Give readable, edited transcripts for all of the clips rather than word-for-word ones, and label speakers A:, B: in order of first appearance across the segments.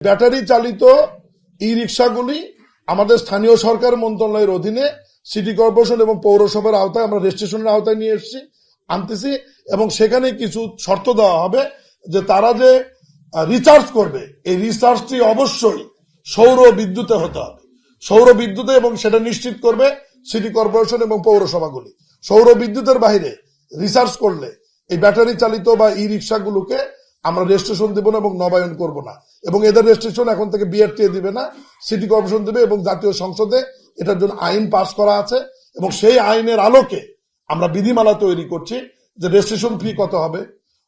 A: Battery চালিত ই রিক্সাগুলি আমাদের স্থানীয় সরকার মন্ত্রণালয়ের অধীনে সিটি কর্পোরেশন এবং পৌরসভার আওতায় আমরা রেজিস্ট্রেশনের আওতায় নিয়ে আনতেছি এবং সেখানে কিছু শর্ত দেওয়া হবে যে তারা যে রিচার্জ করবে এই রিচার্জটি অবশ্যই সৌর বিদ্যুতে হতে হবে, সৌর বিদ্যুতে, এবং সেটা নিশ্চিত করবে সিটি কর্পোরেশন এবং পৌরসভাগুলি। সৌর বিদ্যুতের বাইরে রিচার্জ করলে এই ব্যাটারি চালিত বা ই রিক্সাগুলোকে আমরা রেজিস্ট্রেশন দেব না এবং নবায়ন করব না, এবং এদের রেজিস্ট্রেশন এখন থেকে বিআরটিএ দিবে না, সিটি কর্পোরেশন দেবে, এবং জাতীয় সংসদে এটার জন্য আইন পাস করা আছে এবং সেই আইনের আলোকে আমরা বিধিমালা তৈরি করছি যে রেজিস্ট্রেশন ফি কত হবে,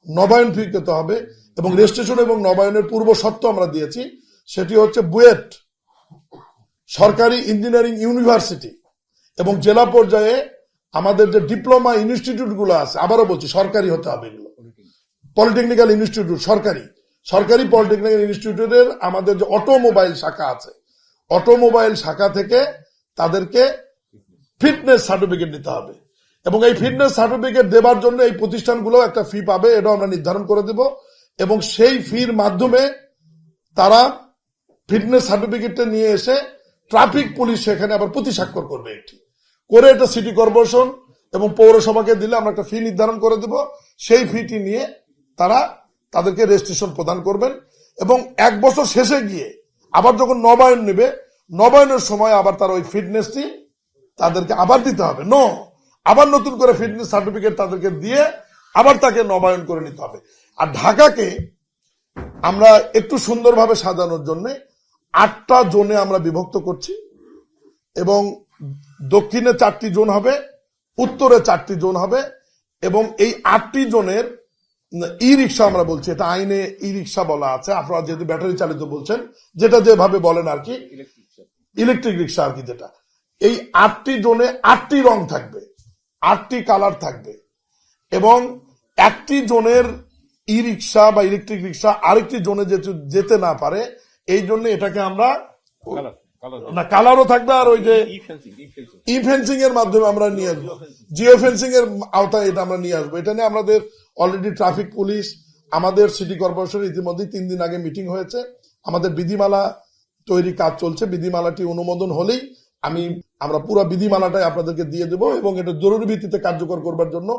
A: নবায়ন ফি কত হবে, এবং রেজিস্ট্রেশন এবং নবায়নের পূর্ব শর্ত আমরা দিয়েছি। সেটি হচ্ছে বুয়েট সরকারি ইঞ্জিনিয়ারিং ইউনিভার্সিটি এবং জেলা পর্যায়ে আমাদের যে ডিপ্লোমা ইনস্টিটিউট গুলো আছে, আবারও বলছি সরকারি হতে হবে, এগুলো পলিটেকনিক্যাল ইনস্টিটিউট, সরকারি পলিটেকনিক্যাল ইনস্টিটিউটের আমাদের যে অটোমোবাইল শাখা আছে, অটোমোবাইল শাখা থেকে তাদেরকে ফিটনেস সার্টিফিকেট নিতে হবে, এবং এই ফিটনেস সার্টিফিকেট দেবার জন্য এই প্রতিষ্ঠানগুলো একটা ফি পাবে, এটা আমরা নির্ধারণ করে দেব, এবং সেই ফির মাধ্যমে তারা ফিটনেস সার্টিফিকেটটা নিয়ে এসে ট্রাফিক পুলিশ সেখানে আবার প্রতি স্বাক্ষর করবে, একটি করে এটা সিটি কর্পোরেশন এবং পৌরসভাকে দিলে আমরা একটা ফি নির্ধারণ করে দেব। সেই ফিটি নিয়ে তারা তাদেরকে রেজিস্ট্রেশন প্রদান করবেন, এবং 1 বছর শেষে গিয়ে আবার যখন নবায়ন নেবে, নবায়নের সময় আবার তার ওই ফিটনেসটি তাদেরকে আবার দিতে হবে, আবার নতুন করে ফিটনেস সার্টিফিকেট তাদেরকে দিয়ে আবার তাকে নবায়ন করে নিতে হবে। আর ঢাকাকে আমরা একটু সুন্দরভাবে সাজানোর জন্য 8টা জোনে আমরা বিভক্ত করছি, এবং দক্ষিণে 4টি জোন হবে, উত্তরে 4টি জোন হবে, এবং এই 8টি জোনের ই রিক্সা আমরা বলছি, এটা আইনে ই রিক্সা বলা আছে, আপনারা যেহেতু ব্যাটারি চালিত বলছেন, যেটা যেভাবে বলেন আর কি, ইলেকট্রিক রিক্সা আর কি, যেটা এই 8টি জোনে 8টি রং থাকবে, 8টি কালার থাকবে, এবং একটি জোনের ই রিক্সা বা ইলেকট্রিক রিক্সা আরেকটি জোনে যেতে না পারে, এই জন্য এটাকে আমরা না কালারও থাকবে, আর ওই যে ই ফেন্সিং এর মাধ্যমে আমরা নিয়ে আসবো, জিও ফেন্সিং এর আওতায় এটা আমরা নিয়ে আসবো। এটা নিয়ে আমাদের অলরেডি ট্রাফিক পুলিশ, আমাদের সিটি কর্পোরেশন ইতিমধ্যে 3 দিন আগে মিটিং হয়েছে, আমাদের বিধিমালা তৈরি কাজ চলছে। বিধিমালাটি অনুমোদন হলেই আমরা পুরো বিধিমালাটাই আপনাদেরকে দিয়ে দেব, এবং এটা জরুরি ভিত্তিতে কার্যকর করবার জন্য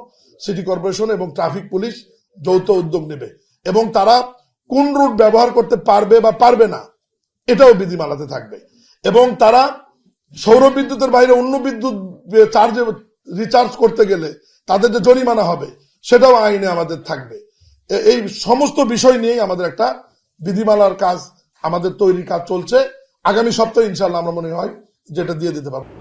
A: সিটি কর্পোরেশন এবং ট্রাফিক পুলিশ যৌথ উদ্যোগ নেবে, এবং তারা কোন রুট ব্যবহার করতে পারবে বা পারবে না এটাও বিধিমালাতে থাকবে, এবং তারা সৌর বিদ্যুতের বাইরে অন্য বিদ্যুৎ রিচার্জ করতে গেলে তাদের যে জরিমানা হবে সেটাও আইনে আমাদের থাকবে। এই সমস্ত বিষয় নিয়েই আমাদের একটা বিধিমালার কাজ, আমাদের তৈরির কাজ চলছে। আগামী সপ্তাহে ইনশাআল্লাহ আমরা মনে হয় যেটা দিয়ে দিতে পারবো।